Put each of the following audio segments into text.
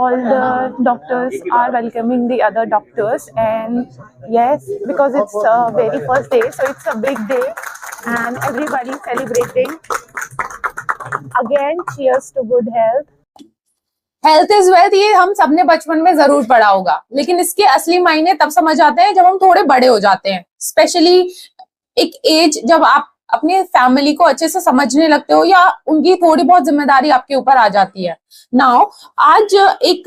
all the doctors are welcoming the other doctors, and yes, because it's very first day, so it's a big day and everybody celebrating. Again, cheers to good health. Health is wealth, ये हम सबने बचपन में जरूर पढ़ा होगा, लेकिन इसके असली मायने तब समझ आते हैं जब हम थोड़े बड़े हो जाते हैं। स्पेशली एक एज जब आप अपनी फैमिली को अच्छे से समझने लगते हो या उनकी थोड़ी बहुत जिम्मेदारी आपके ऊपर आ जाती है। नाउ आज एक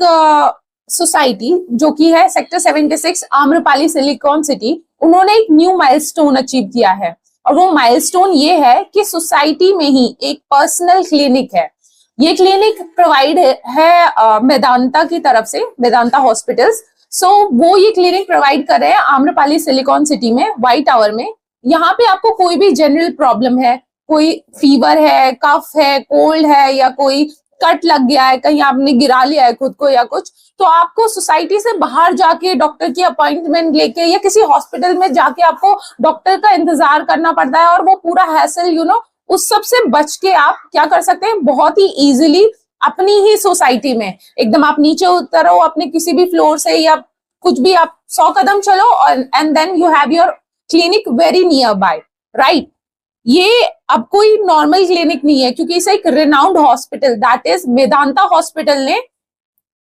सोसाइटी जो कि है सेक्टर 76 आम्रपाली सिलिकॉन सिटी, उन्होंने एक न्यू माइलस्टोन अचीव किया है, और वो माइलस्टोन ये है कि सोसाइटी में ही एक पर्सनल क्लिनिक है। ये क्लिनिक प्रोवाइड है मेदांता की तरफ से, मेदांता हॉस्पिटल्स। सो वो ये क्लिनिक प्रोवाइड कर रहे हैं आम्रपाली सिलिकॉन सिटी में, वाइट टावर में। यहाँ पे आपको कोई भी जनरल प्रॉब्लम है, कोई फीवर है, कफ है, कोल्ड है, या कोई कट लग गया है, कहीं आपने गिरा लिया है खुद को या कुछ, तो आपको सोसाइटी से बाहर जाके डॉक्टर की अपॉइंटमेंट लेके या किसी हॉस्पिटल में जाके आपको डॉक्टर का इंतजार करना पड़ता है, और वो पूरा हैसल उस सब से बच के आप क्या कर सकते हैं, बहुत ही इजीली अपनी ही सोसाइटी में एकदम आप नीचे उतरो अपने किसी भी फ्लोर से या कुछ भी, आप 100 कदम चलो और and then you have your clinic very nearby, right. ये अब कोई नॉर्मल क्लिनिक नहीं है, क्योंकि इसे एक renowned hospital that is Medanta hospital ने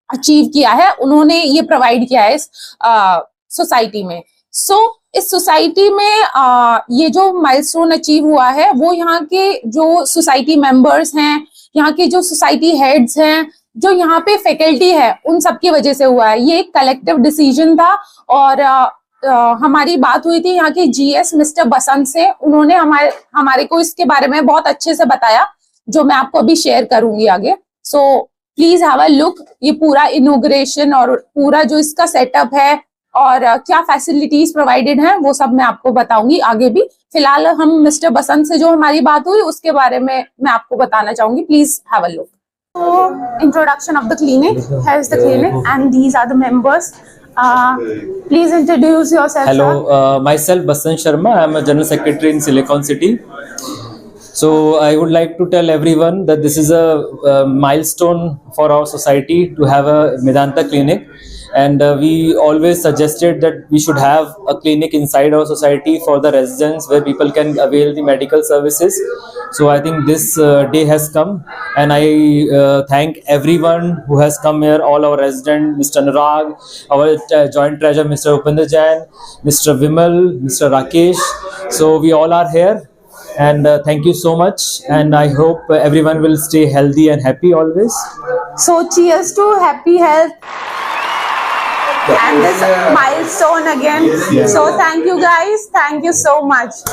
अचीव किया है, उन्होंने ये प्रोवाइड किया है इस सोसाइटी में। सो इस सोसाइटी में ये जो माइलस्टोन अचीव हुआ है, वो यहाँ के जो सोसाइटी मेंबर्स हैं, यहाँ के जो सोसाइटी हेड्स हैं, जो यहाँ पे फैकल्टी है, उन सबकी वजह से हुआ है। ये एक कलेक्टिव डिसीजन था, और हमारी बात हुई थी यहाँ के जीएस मिस्टर बसंत से, उन्होंने हमारे को इसके बारे में बहुत अच्छे से बताया, जो मैं आपको अभी शेयर करूंगी आगे। So please have a look, ये पूरा इनॉग्रेशन और पूरा जो इसका सेटअप है और क्या फैसिलिटीज प्रोवाइडेड हैं, वो सब मैं आपको बताऊंगी आगे भी। फिलहाल हम मिस्टर बसंत से जो हमारी बात हुई उसके बारे में मैं आपको बताना चाहूंगी। Please have a look. So, introduction of the clinic. Here is the clinic, and these are the members. Please introduce yourself. Hello, myself Basant Sharma. I am a General Secretary in Silicon City. So I would like to tell everyone that this is a milestone for our society to have a Medanta clinic, and we always suggested that we should have a clinic inside our society for the residents where people can avail the medical services. So I think this day has come, and I thank everyone who has come here, all our residents, Mr. Anurag, our joint treasurer Mr. Upendra Jain, Mr. Vimal, Mr. Rakesh. So we all are here, and thank you so much, and I hope everyone will stay healthy and happy always. So cheers to happy health and this milestone again. So thank you guys, thank you so much.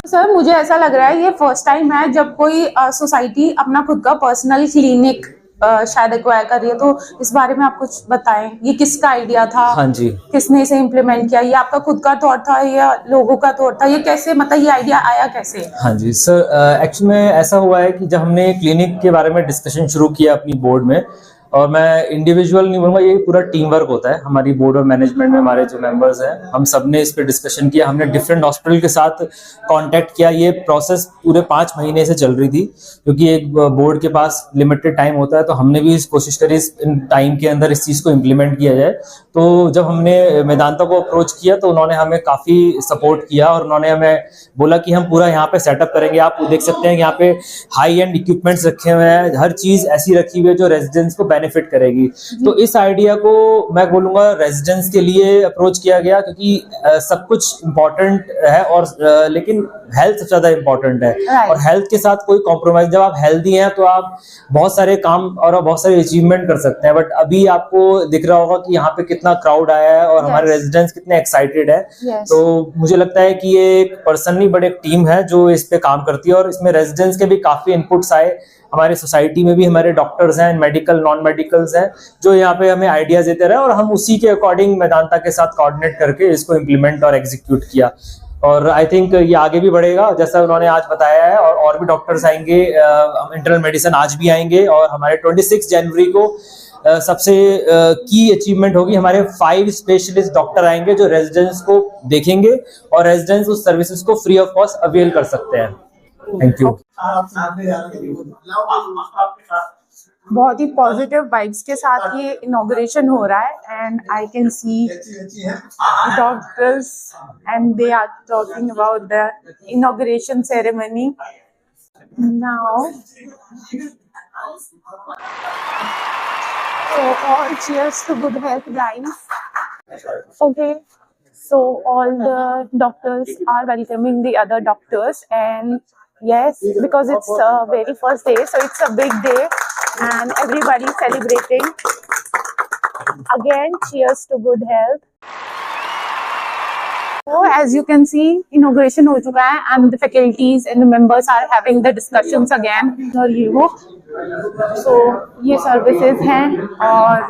Sir, मुझे ऐसा लग रहा है ये first time है जब कोई society अपना खुद का पर्सनल क्लिनिक शायद एक्वायर कर रही है, तो इस बारे में आप कुछ बताएं। ये किसका आइडिया था? हाँ जी, किसने इसे इम्प्लीमेंट किया? ये आपका खुद का थॉट था या लोगों का थॉट था? ये कैसे, मतलब ये आइडिया आया कैसे? हाँ जी सर, एक्चुअली में ऐसा हुआ है कि जब हमने क्लिनिक के बारे में डिस्कशन शुरू किया अपनी बोर्ड में, और मैं इंडिविजुअल नहीं बोलूँगा, ये पूरा टीम वर्क होता है। हमारी बोर्ड और मैनेजमेंट में हमारे जो मेंबर्स हैं, हम सब ने इस पे डिस्कशन किया। हमने डिफरेंट हॉस्पिटल के साथ कांटेक्ट किया। ये प्रोसेस पूरे 5 महीने से चल रही थी, क्योंकि एक बोर्ड के पास लिमिटेड टाइम होता है, तो हमने भी कोशिश करी इस टाइम के अंदर इस चीज़ को इम्प्लीमेंट किया जाए। तो जब हमने मेदांता को अप्रोच किया तो उन्होंने हमें काफ़ी सपोर्ट किया, और उन्होंने हमें बोला कि हम पूरा यहाँ पे सेटअप करेंगे। आप देख सकते हैं कि यहाँ पे हाई एंड इक्विपमेंट्स रखे हुए हैं, हर चीज़ ऐसी रखी हुई है जो रेजिडेंट्स को बेनिफिट करेगी। तो इस आइडिया को मैं बोलूँगा रेजिडेंट्स के लिए अप्रोच किया गया, क्योंकि सब कुछ इम्पोर्टेंट है, और लेकिन हेल्थ सबसे ज़्यादा इम्पोर्टेंट है, और हेल्थ के साथ कोई कॉम्प्रोमाइज, जब आप हेल्दी हैं तो आप बहुत सारे काम और बहुत सारे अचीवमेंट कर सकते हैं। बट अभी आपको दिख रहा होगा कि यहाँ पे कितना क्राउड आया है और हमारे रेजिडेंट्स कितने एक्साइटेड है। तो मुझे लगता है कि ये एक पर्सन नहीं, बट एक टीम है जो इस पे काम करती है, और इसमें रेजिडेंट्स के भी काफी इनपुट्स आए। हमारे सोसाइटी में भी हमारे डॉक्टर्स हैं, मेडिकल नॉन मेडिकल्स हैं, जो यहाँ पे हमें आइडियाज देते रहे, और हम उसी के अकॉर्डिंग मेदांता के साथ कोऑर्डिनेट करके इसको इम्प्लीमेंट और एग्जीक्यूट किया। और आई थिंक ये आगे भी बढ़ेगा, जैसा उन्होंने आज बताया है, और भी डॉक्टर्स आएंगे। इंटरनल मेडिसिन आज भी आएंगे, और हमारे 26 जनवरी को सबसे की अचीवमेंट होगी। हमारे 5 स्पेशलिस्ट डॉक्टर आएंगे जो रेजिडेंट्स को देखेंगे, और रेजिडेंट्स उस सर्विसेज को फ्री ऑफ कॉस्ट अवेल कर सकते हैं। Thank you. बहुत ही पॉजिटिव वाइब्स के साथ ये इनॉग्रेशन हो रहा है and I can see doctors and they are talking about the inauguration ceremony now. So all cheers to good health, guys. Okay, so all the doctors are welcoming the other doctors, and yes, because it's the very first day, so it's a big day, and everybody celebrating. Again, cheers to good health. So as you can see, inauguration हो चुका है, and the faculties and the members are having the discussions again. और ये वो, so ये services हैं और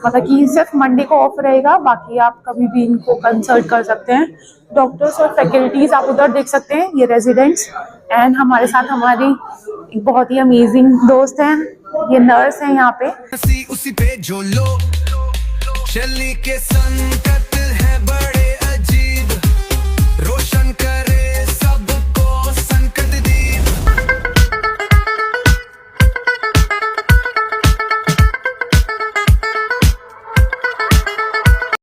मतलब कि सिर्फ मंडे को ऑफ रहेगा, बाकी आप कभी भी इनको कंसल्ट कर सकते हैं. डॉक्टर्स और फैकल्टीज आप उधर देख सकते हैं, ये रेजिडेंट्स, एंड हमारे साथ हमारी एक बहुत ही अमेजिंग दोस्त हैं, ये नर्स हैं यहाँ पे. उसी पे जो लो शैली के संकट